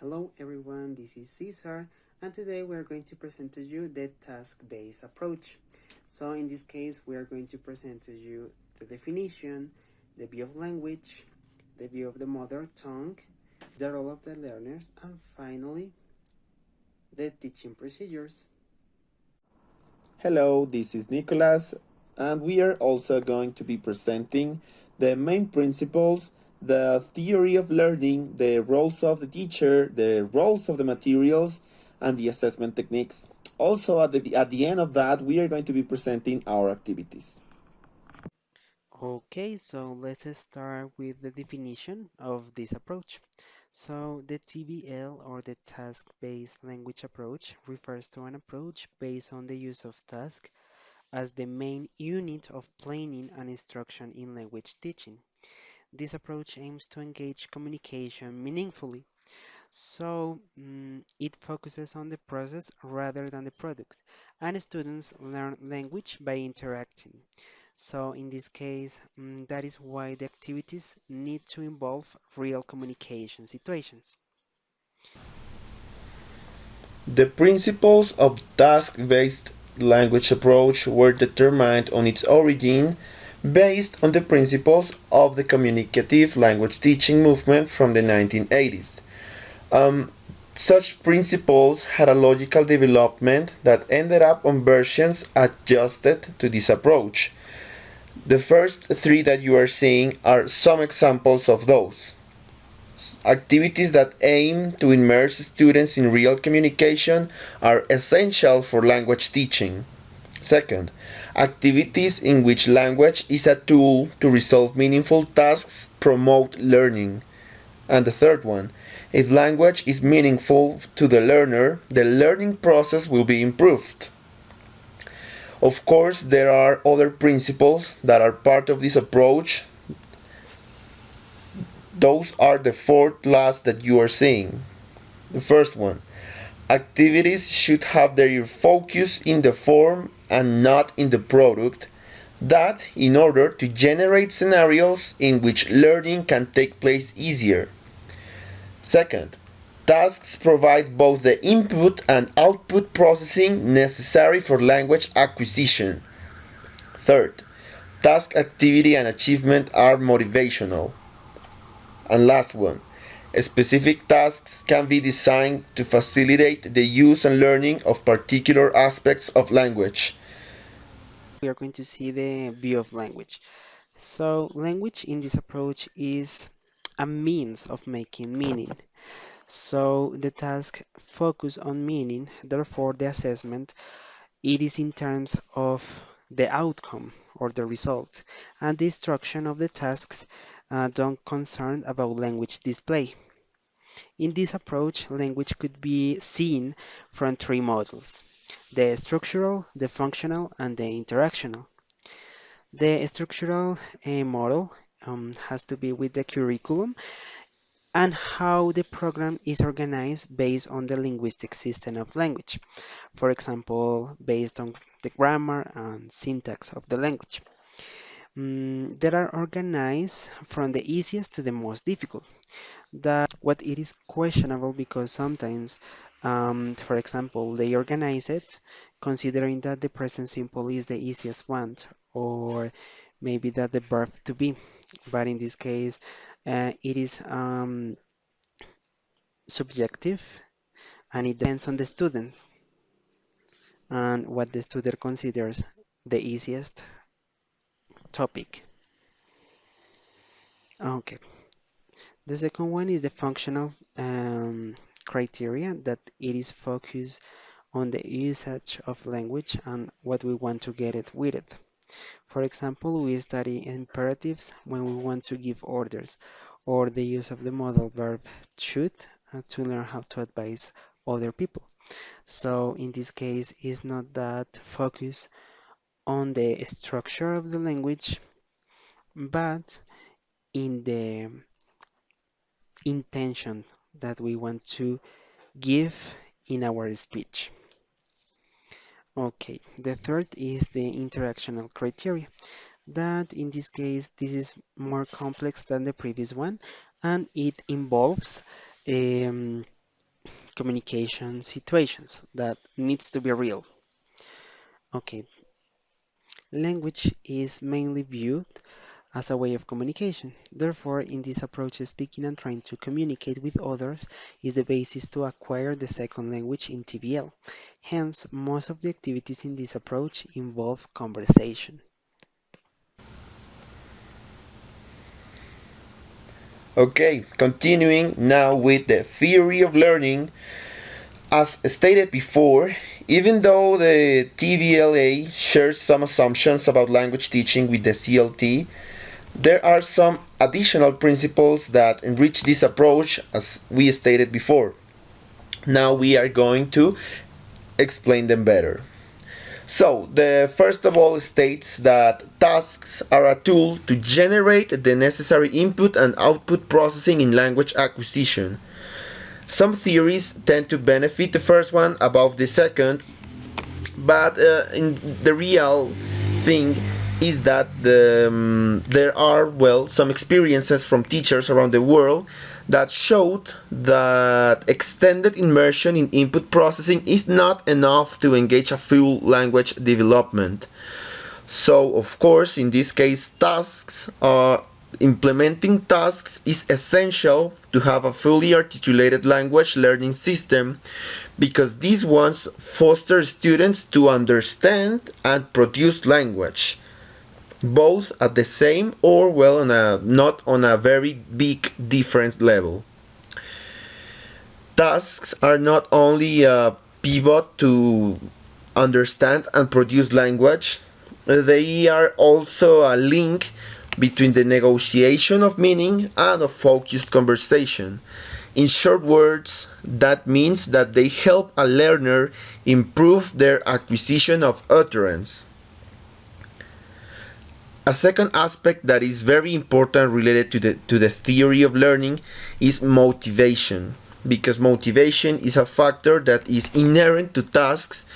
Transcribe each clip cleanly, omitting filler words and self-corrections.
Hello everyone, this is Caesar, and today we are going to present to you the task-based approach. So in this case, we are going to present to you the definition, the view of language, the view of the mother tongue, the role of the learners, and finally, the teaching procedures. Hello, this is Nicholas, and we are also going to be presenting the main principles, the theory of learning, the roles of the teacher, the roles of the materials, and the assessment techniques. Also, at the end of that, we are going to be presenting our activities. Okay, so let's start with the definition of this approach. So the TBL or the task-based language approach refers to an approach based on the use of tasks as the main unit of planning and instruction in language teaching. This approach aims to engage communication meaningfully, so it focuses on the process rather than the product, and students learn language by interacting. So in this case, that is why the activities need to involve real communication situations. The principles of task-based language approach were determined on its origin based on the principles of the communicative language teaching movement from the 1980s. Um, Such principles had a logical development that ended up on versions adjusted to this approach. The first three that you are seeing are some examples of those. Activities that aim to immerse students in real communication are essential for language teaching. Second, activities in which language is a tool to resolve meaningful tasks promote learning. And the third one, if language is meaningful to the learner, the learning process will be improved. Of course, there are other principles that are part of this approach. Those are the four last that you are seeing. The first one, activities should have their focus in the form and not in the product. That in order to generate scenarios in which learning can take place easier. Second, tasks provide both the input and output processing necessary for language acquisition. Third, task activity and achievement are motivational. And last one, specific tasks can be designed to facilitate the use and learning of particular aspects of language. We are going to see the view of language. So language in this approach is a means of making meaning. So the task focus on meaning, therefore the assessment, it is in terms of the outcome or the result, and the instruction of the tasks don't concern about language display. In this approach, language could be seen from three models: the structural, the functional, and the interactional. The structural model has to be with the curriculum and how the program is organized based on the linguistic system of language. For example, based on the grammar and syntax of the language. They are organized from the easiest to the most difficult. That what it is questionable because sometimes, for example, they organize it considering that the present simple is the easiest one, or maybe that the verb to be. But in this case, it is subjective and it depends on the student and what the student considers the easiest topic. Okay. The second one is the functional criteria that it is focused on the usage of language and what we want to get it with it. For example, we study imperatives when we want to give orders, or the use of the modal verb should to learn how to advise other people. So in this case, it's not that focus on the structure of the language, but in the intention that we want to give in our speech. Okay, the third is the interactional criteria. That in this case, this is more complex than the previous one, and it involves um, communication situations that needs to be real. Okay, language is mainly viewed as a way of communication. Therefore, in this approach, speaking and trying to communicate with others is the basis to acquire the second language in TBL. Hence, most of the activities in this approach involve conversation. Okay, continuing now with the theory of learning. As stated before, even though the TBLA shares some assumptions about language teaching with the CLT, there are some additional principles that enrich this approach as we stated before. Now we are going to explain them better. So, the first of all states that tasks are a tool to generate the necessary input and output processing in language acquisition. Some theories tend to benefit the first one above the second, but in the real thing is that there are some experiences from teachers around the world that showed that extended immersion in input processing is not enough to engage a full language development. So, of course, in this case, tasks are implementing tasks is essential to have a fully articulated language learning system because these ones foster students to understand and produce language both at the same or on a not on a very big difference level. Tasks are not only a pivot to understand and produce language, they are also a link between the negotiation of meaning and of focused conversation. In short words, that means that they help a learner improve their acquisition of utterance. A second aspect that is very important related to the theory of learning is motivation, because motivation is a factor that is inherent to tasks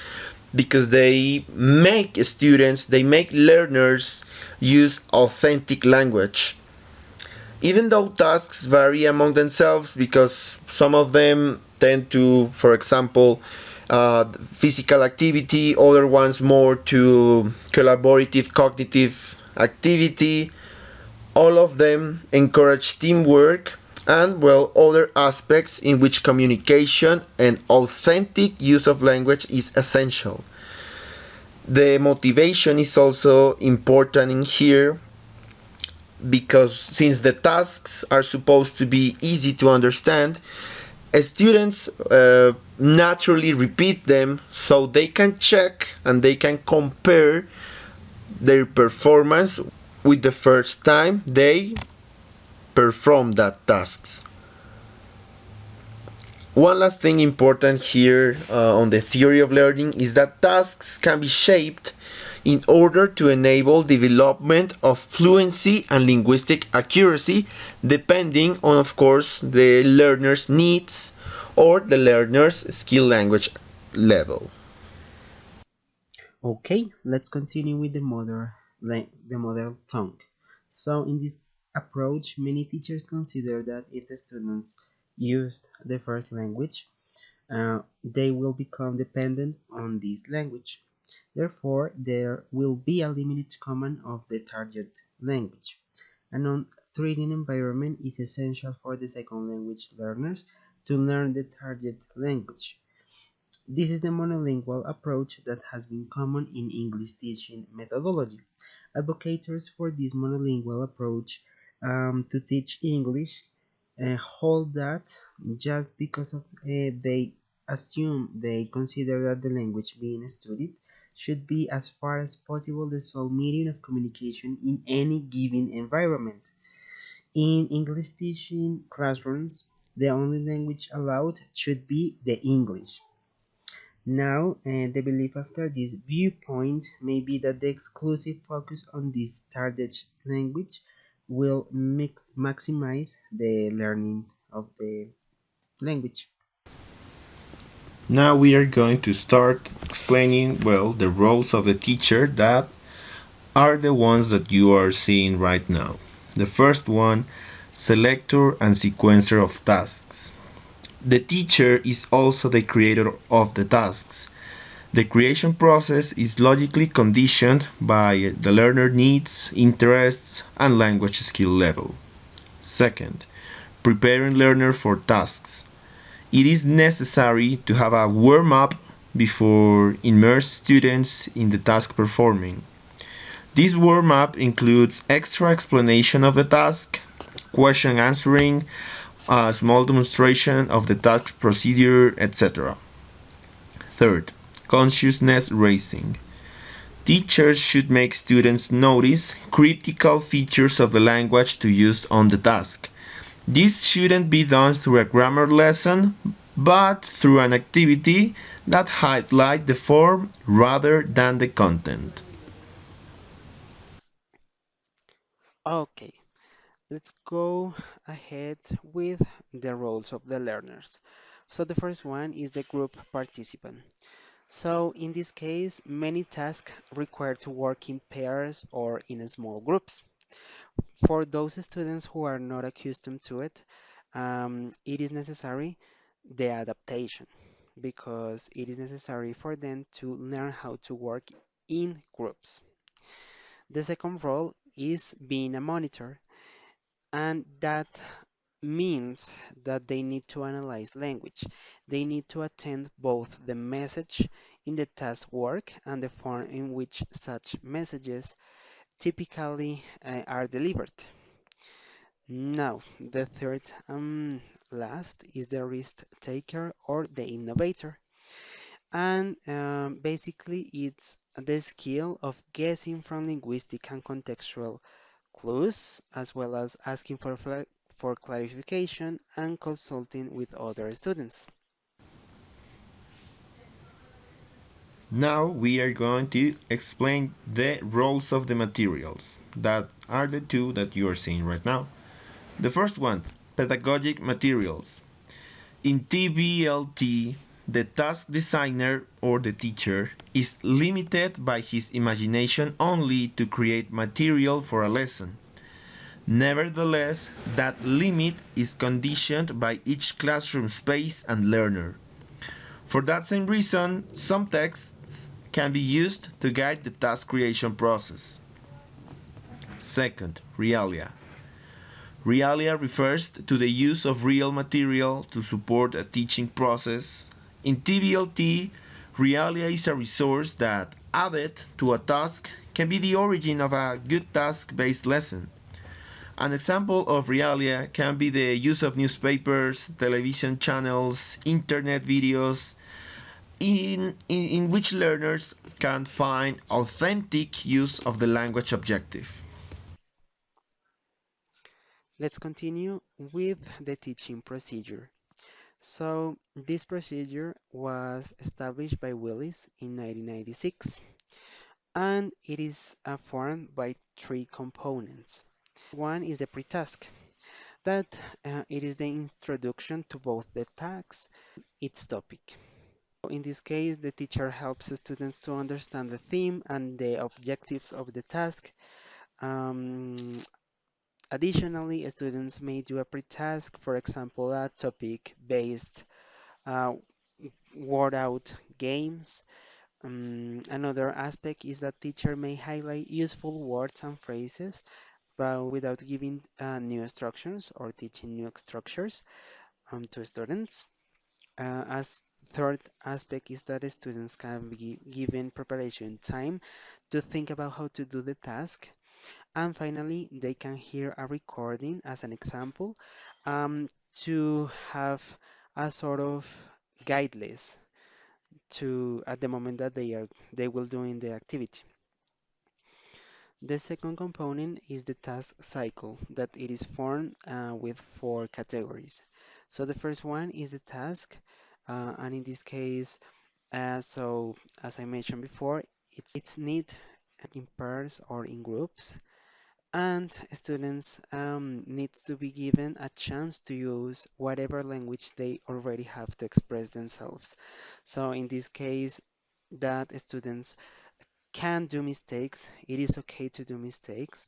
because they make learners use authentic language. Even though tasks vary among themselves because some of them tend to, for example, physical activity, other ones more to collaborative cognitive activity, all of them encourage teamwork and other aspects in which communication and authentic use of language is essential. The motivation is also important in here because since the tasks are supposed to be easy to understand, students naturally repeat them so they can check and they can compare their performance with the first time they perform that tasks. One last thing important here on the theory of learning is that tasks can be shaped in order to enable development of fluency and linguistic accuracy depending on, of course, the learner's needs or the learner's skill language level. Okay, let's continue with the model tongue. So in this approach, many teachers consider that if the students used the first language, they will become dependent on this language. Therefore, there will be a limited command of the target language. A non-threatening environment is essential for the second language learners to learn the target language. This is the monolingual approach that has been common in English teaching methodology. Advocates for this monolingual approach to teach English hold that just because they assume they consider that the language being studied should be as far as possible the sole medium of communication in any given environment. In English teaching classrooms, the only language allowed should be the English. Now, the belief after this viewpoint may be that the exclusive focus on this target language will maximize the learning of the language. Now we are going to start explaining the roles of the teacher that are the ones that you are seeing right now. The first one, selector and sequencer of tasks. The teacher is also the creator of the tasks. The creation process is logically conditioned by the learner needs, interests, and language skill level. Second, preparing learner for tasks. It is necessary to have a warm up before immerse students in the task performing. This warm up includes extra explanation of the task, question answering, a small demonstration of the task procedure, etc. Third, consciousness raising. Teachers should make students notice critical features of the language to use on the task. This shouldn't be done through a grammar lesson, but through an activity that highlight the form rather than the content. Okay, let's go ahead with the roles of the learners. So the first one is the group participant. So in this case, many tasks require to work in pairs or in small groups. For those students who are not accustomed to it, it is necessary the adaptation because it is necessary for them to learn how to work in groups. The second role is being a monitor, and that means that they need to analyze language. They need to attend both the message in the task work and the form in which such messages typically are delivered. Now, the third last is the risk taker or the innovator. And basically, it's the skill of guessing from linguistic and contextual clues, as well as asking for clarification and consulting with other students. Now we are going to explain the roles of the materials that are the two that you are seeing right now. The first one, pedagogic materials. In TBLT, the task designer or the teacher is limited by his imagination only to create material for a lesson. Nevertheless, that limit is conditioned by each classroom space and learner. For that same reason, some texts can be used to guide the task creation process. Second, realia. Realia refers to the use of real material to support a teaching process. In TBLT, realia is a resource that, added to a task, can be the origin of a good task based lesson. An example of realia can be the use of newspapers, television channels, internet videos, in which learners can find authentic use of the language objective. Let's continue with the teaching procedure. So, this procedure was established by Willis in 1996, and it is formed by three components. One is the pre-task, that it is the introduction to both the task its topic. In this case, the teacher helps the students to understand the theme and the objectives of the task. Um, Additionally, students may do a pre-task, for example, a topic-based uh, word out games. Another aspect is that teacher may highlight useful words and phrases, but without giving new instructions or teaching new structures to students. As third aspect is that the students can be given preparation time to think about how to do the task. And finally, they can hear a recording as an example to have a sort of guide list to at the moment that they will doing the activity. The second component is the task cycle that it is formed with four categories. So the first one is the task, and in this case, so as I mentioned before, it's neat in pairs or in groups, and students needs to be given a chance to use whatever language they already have to express themselves. So in this case, that students can do mistakes. It is okay to do mistakes.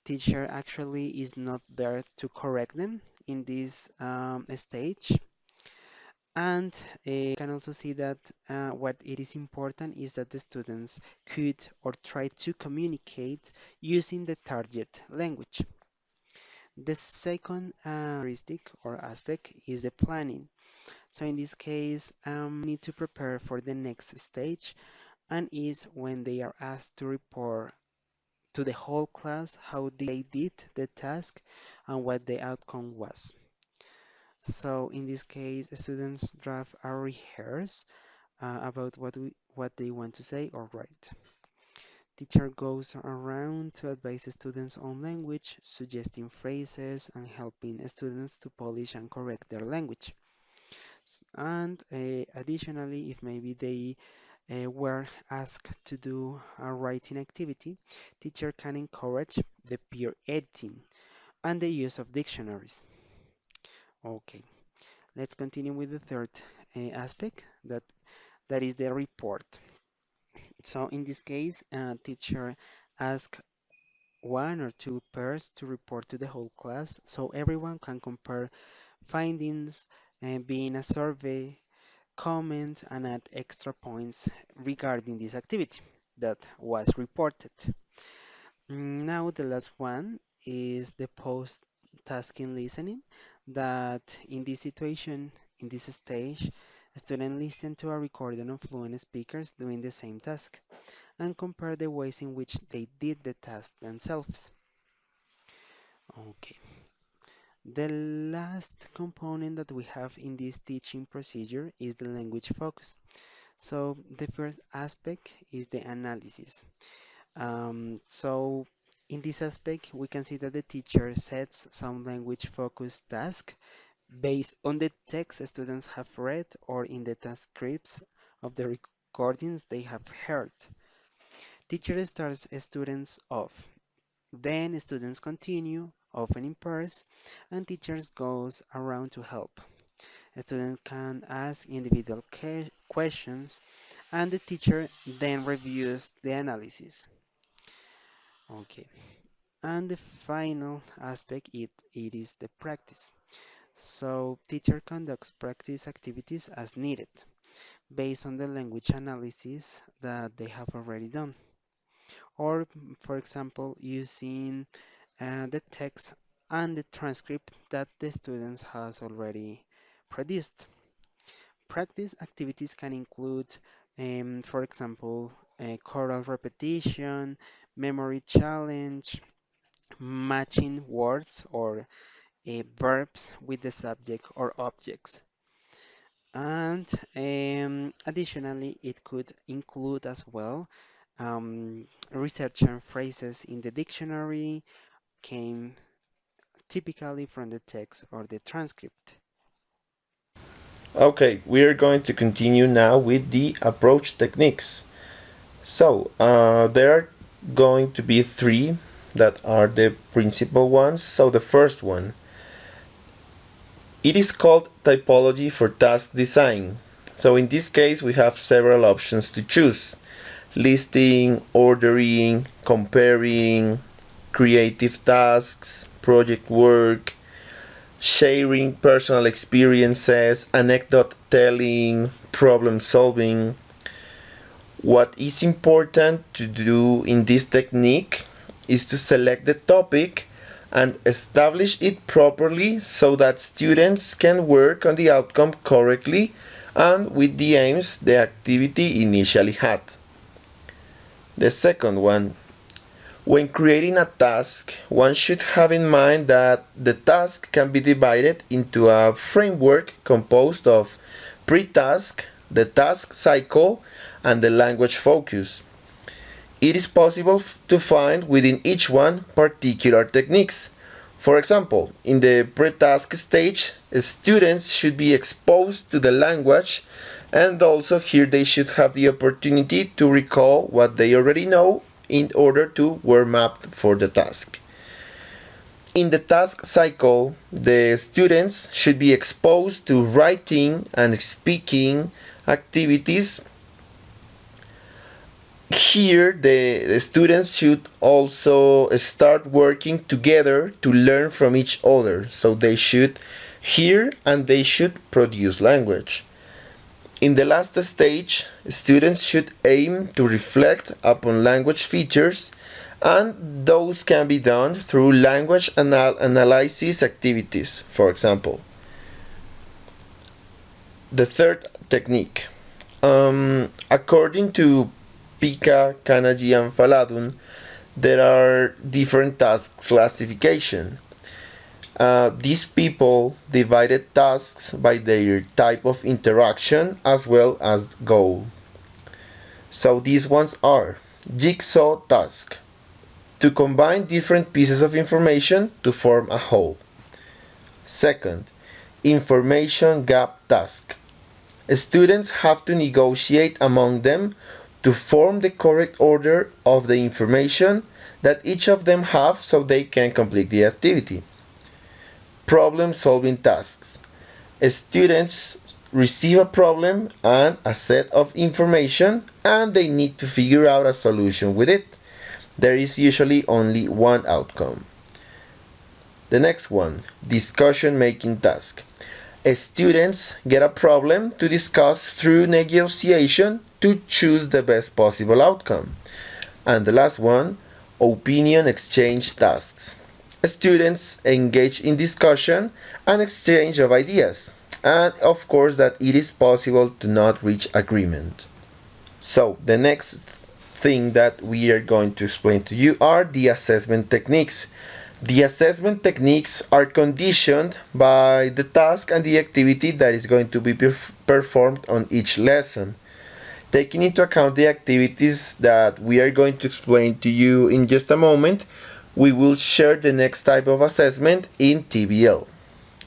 Teacher actually is not there to correct them in this stage. And can also see that what it is important is that the students could or try to communicate using the target language. The second characteristic or aspect is the planning. So in this case, need to prepare for the next stage, and is when they are asked to report to the whole class how they did the task and what the outcome was. So in this case, students draft a rehearse about what they want to say or write. Teacher goes around to advise the students on language, suggesting phrases and helping students to polish and correct their language. And additionally, if maybe they were asked to do a writing activity, teacher can encourage the peer editing and the use of dictionaries. Okay, let's continue with the third aspect that is the report. So in this case, teacher asks one or two pairs to report to the whole class so everyone can compare findings and being a survey, comment, and add extra points regarding this activity that was reported. Now the last one is the post-tasking listening that in this situation, in this stage, students listen to a recording of fluent speakers doing the same task and compare the ways in which they did the task themselves. Okay. The last component that we have in this teaching procedure is the language focus. So the first aspect is the analysis. So in this aspect, we can see that the teacher sets some language focused task based on the text students have read or in the transcripts of the recordings they have heard. Teacher starts students off, then students continue, often in pairs, and teachers goes around to help. A student can ask individual questions, and the teacher then reviews the analysis. Okay. And the final aspect, it is the practice. So teacher conducts practice activities as needed, based on the language analysis that they have already done. Or, for example, using the text and the transcript that the students has already produced. Practice activities can include, for example, choral repetition, memory challenge, matching words or verbs with the subject or objects. And additionally, it could include as well research phrases in the dictionary came typically from the text or the transcript. Okay, we are going to continue now with the approach techniques. So, there are going to be three that are the principal ones. So, the first one, it is called typology for task design. So, in this case, we have several options to choose: listing, ordering, comparing, creative tasks, project work, sharing personal experiences, anecdote telling, problem solving. What is important to do in this technique is to select the topic and establish it properly so that students can work on the outcome correctly and with the aims the activity initially had. The second one, when creating a task, one should have in mind that the task can be divided into a framework composed of pre-task, the task cycle, and the language focus. It is possible to find within each one particular techniques. For example, in the pre-task stage, students should be exposed to the language, and also here they should have the opportunity to recall what they already know in order to warm up for the task. In the task cycle, the students should be exposed to writing and speaking activities. Here, the students should also start working together to learn from each other. So they should hear, and they should produce language. In the last stage, students should aim to reflect upon language features, and those can be done through language analysis activities, for example. The third technique. According to Pika, Kanaji, and Faladun, there are different task classification. These people divided tasks by their type of interaction as well as goal. So these ones are jigsaw task, to combine different pieces of information to form a whole. Second, information gap task. Students have to negotiate among them to form the correct order of the information that each of them have so they can complete the activity. Problem solving tasks. Students receive a problem and a set of information and they need to figure out a solution with it. There is usually only one outcome. The next one, discussion making task. Students get a problem to discuss through negotiation to choose the best possible outcome. And the last one, opinion exchange tasks. Students engage in discussion and exchange of ideas. And of course, that it is possible to not reach agreement. So, the next thing that we are going to explain to you are the assessment techniques. The assessment techniques are conditioned by the task and the activity that is going to be performed on each lesson. Taking into account the activities that we are going to explain to you in just a moment, we will share the next type of assessment in TBL,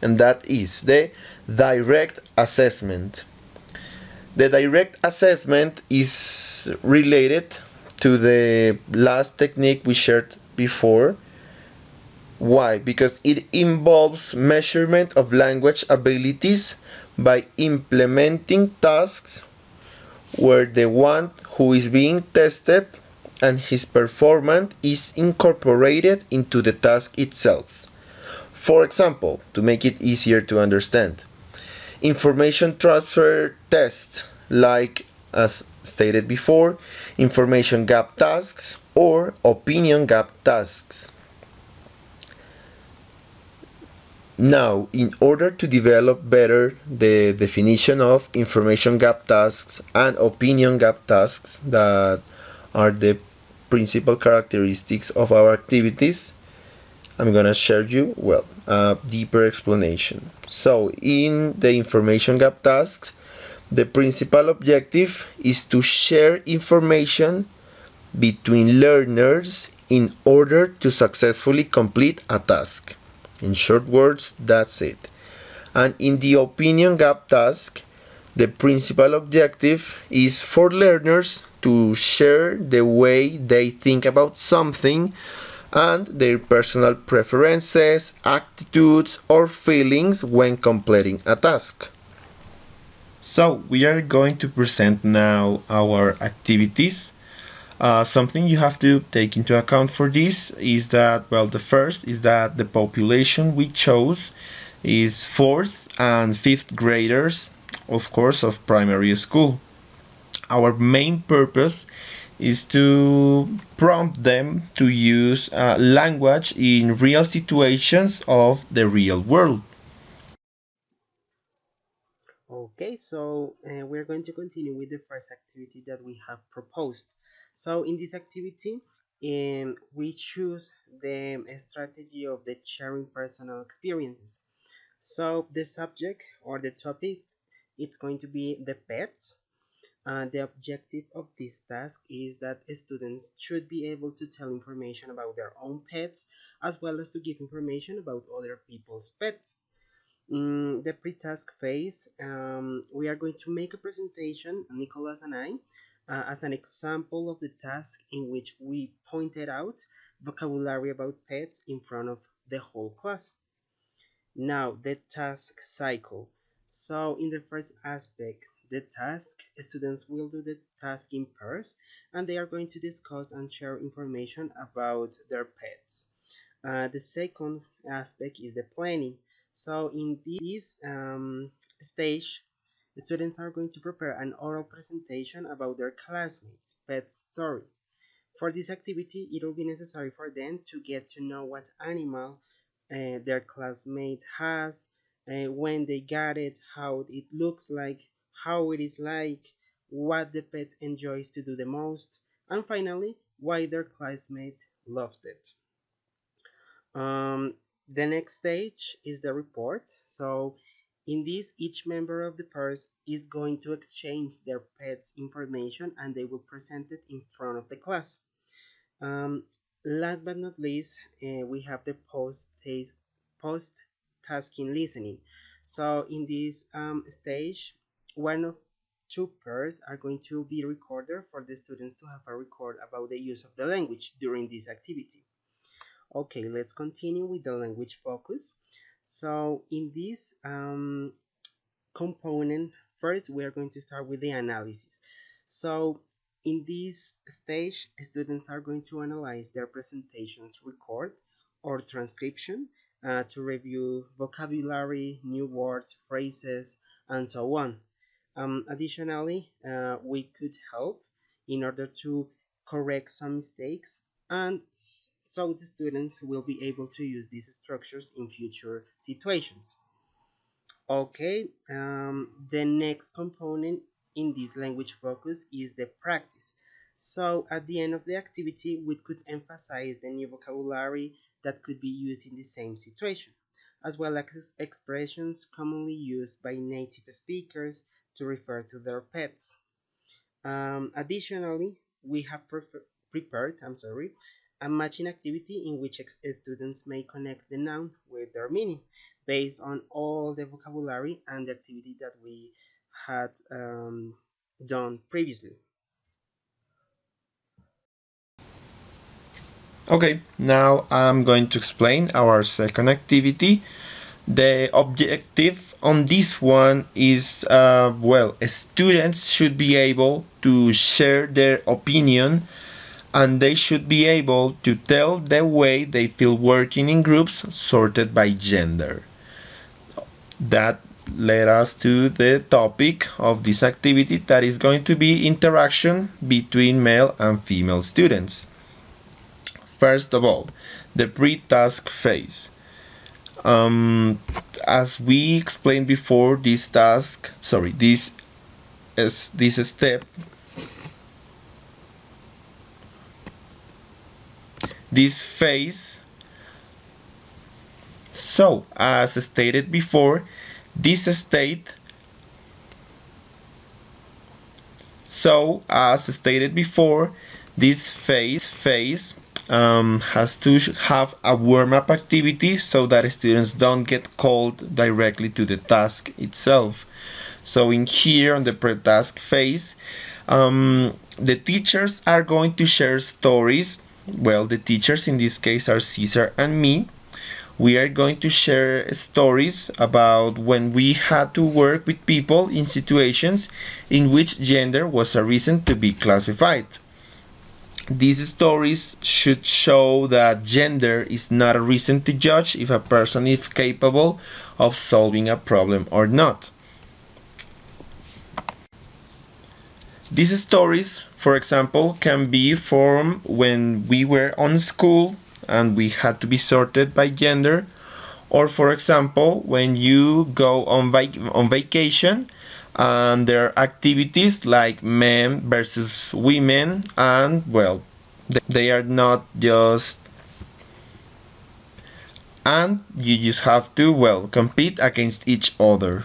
and that is the direct assessment. The direct assessment is related to the last technique we shared before. Why? Because it involves measurement of language abilities by implementing tasks where the one who is being tested and his performance is incorporated into the task itself. For example, to make it easier to understand, information transfer tests like, as stated before, information gap tasks or opinion gap tasks. Now, in order to develop better the definition of information gap tasks and opinion gap tasks that are the principal characteristics of our activities, I'm gonna share you, well, a deeper explanation. So, in the information gap tasks, the principal objective is to share information between learners in order to successfully complete a task. In short words, that's it. And in the opinion gap task, the principal objective is for learners to share the way they think about something and their personal preferences, attitudes, or feelings when completing a task. So, we are going to present now our activities. Something you have to take into account for this is that, well, the first is that the population we chose is fourth and fifth graders, of course, of primary school. Our main purpose is to prompt them to use language in real situations of the real world. Okay, so we're going to continue with the first activity that we have proposed. So in this activity, we choose the strategy of the sharing personal experiences. So the subject or the topic, it's going to be the pets. The objective of this task is that students should be able to tell information about their own pets as well as to give information about other people's pets. In the pre-task phase, we are going to make a presentation, Nicholas and I, as an example of the task in which we pointed out vocabulary about pets in front of the whole class. Now, the task cycle. So, in the first aspect, the task, students will do the task in pairs and they are going to discuss and share information about their pets. The second aspect is the planning. So in this stage, students are going to prepare an oral presentation about their classmates' pet story. For this activity, it will be necessary for them to get to know what animal their classmate has, when they got it, how it looks like, how it is like, what the pet enjoys to do the most, and finally, why their classmate loves it. Um, the next stage is the report. So, in this, each member of the pairs is going to exchange their pet's information and they will present it in front of the class. Um, Last but not least, we have the post tasking listening. So in this stage, one of two pairs are going to be recorded for the students to have a record about the use of the language during this activity. Okay, let's continue with the language focus. So in this component, first we are going to start with the analysis. So in this stage, students are going to analyze their presentations record or transcription to review vocabulary, new words, phrases, and so on. Additionally, we could help in order to correct some mistakes, and so the students will be able to use these structures in future situations. Okay, the next component in this language focus is the practice. So at the end of the activity, we could emphasize the new vocabulary that could be used in the same situation, as well as expressions commonly used by native speakers to refer to their pets. Additionally, we have prepared, a matching activity in which students may connect the noun with their meaning based on all the vocabulary and the activity that we had done previously. Okay, now I'm going to explain our second activity. The objective on this one is well, students should be able to share their opinion and they should be able to tell the way they feel working in groups sorted by gender. That led us to the topic of this activity that is going to be interaction between male and female students. First of all, the pre-task phase. Um, as we explained before, this task, sorry, this step, this phase. So, as stated before, this state. So, as stated before, this phase has to have a warm-up activity so that students don't get called directly to the task itself. So in here on the pre-task phase, the teachers are going to share stories. Well, the teachers in this case are Caesar and me. We are going to share stories about when we had to work with people in situations in which gender was a reason to be classified. These stories should show that gender is not a reason to judge if a person is capable of solving a problem or not. These stories, for example, can be from when we were on school and we had to be sorted by gender, or for example, when you go on, on vacation and there are activities like men versus women, and well, they are not just, and you just have to, well, compete against each other.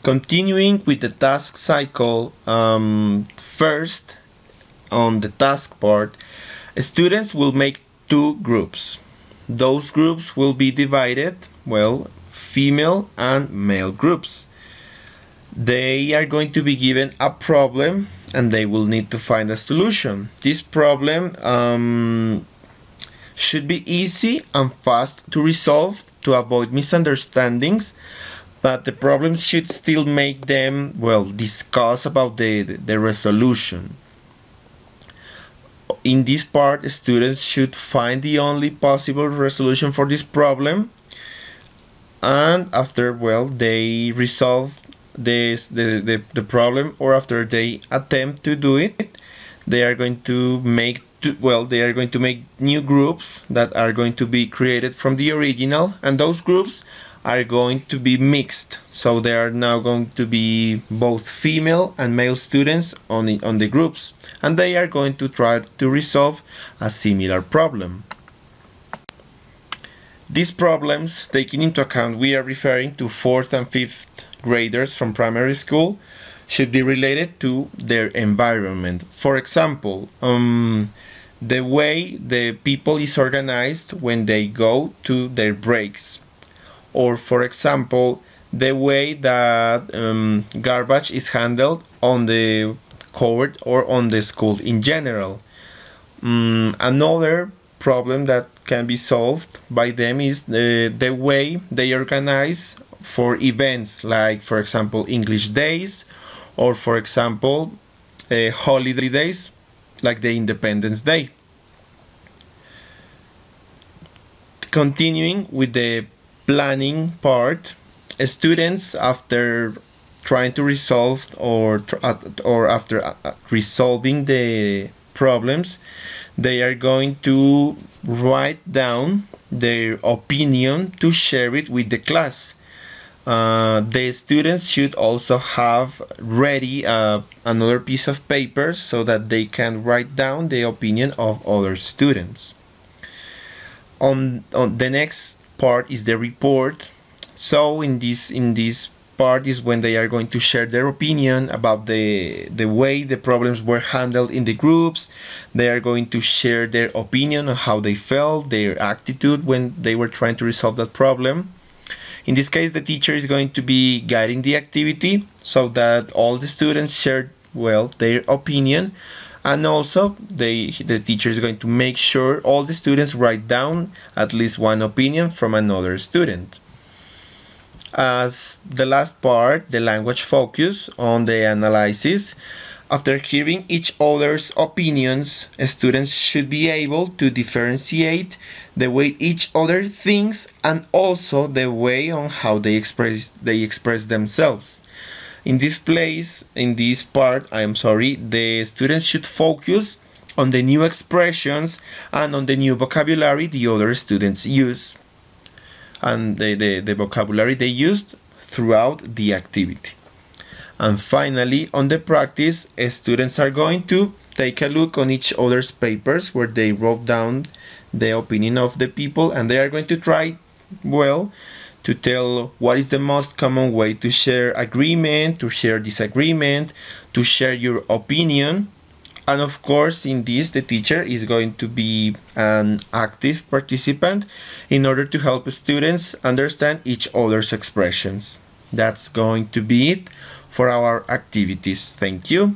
Continuing with the task cycle, first on the task part, students will make two groups. Those groups will be divided, well, female and male groups. They are going to be given a problem and they will need to find a solution. This problem should be easy and fast to resolve to avoid misunderstandings, but the problems should still make them, well, discuss about the resolution. In this part, students should find the only possible resolution for this problem, and after, well, they resolve the problem, or after they attempt to do it, they are going to make they are going to make new groups that are going to be created from the original, and those groups are going to be mixed. So there are now going to be both female and male students on the groups, and they are going to try to resolve a similar problem. These problems, taking into account we are referring to 4th and 5th graders from primary school, should be related to their environment. For example, the way the people is organized when they go to their breaks, or for example, the way that garbage is handled on the court or on the school in general. Another problem that can be solved by them is the way they organize for events, like for example English days, or for example holidays like the Independence Day. Continuing with the planning part, students, after trying to resolve or after resolving the problems, they are going to write down their opinion to share it with the class. The students should also have ready another piece of paper so that they can write down the opinion of other students. On the next part is the report. So in this part is when they are going to share their opinion about the way the problems were handled in the groups. They are going to share their opinion on how they felt, their attitude when they were trying to resolve that problem. In this case, the teacher is going to be guiding the activity so that all the students share well their opinion, and also the teacher is going to make sure all the students write down at least one opinion from another student. As the last part, the language focus on the analysis. After hearing each other's opinions, students should be able to differentiate the way each other thinks and also the way on how they express themselves. In this part, I am sorry, the students should focus on the new expressions and on the new vocabulary the other students use, and the vocabulary they used throughout the activity. And finally, on the practice, students are going to take a look on each other's papers where they wrote down the opinion of the people, and they are going to try, well, to tell what is the most common way to share agreement, to share disagreement, to share your opinion. And of course, in this, the teacher is going to be an active participant in order to help students understand each other's expressions. That's going to be it for our activities. Thank you.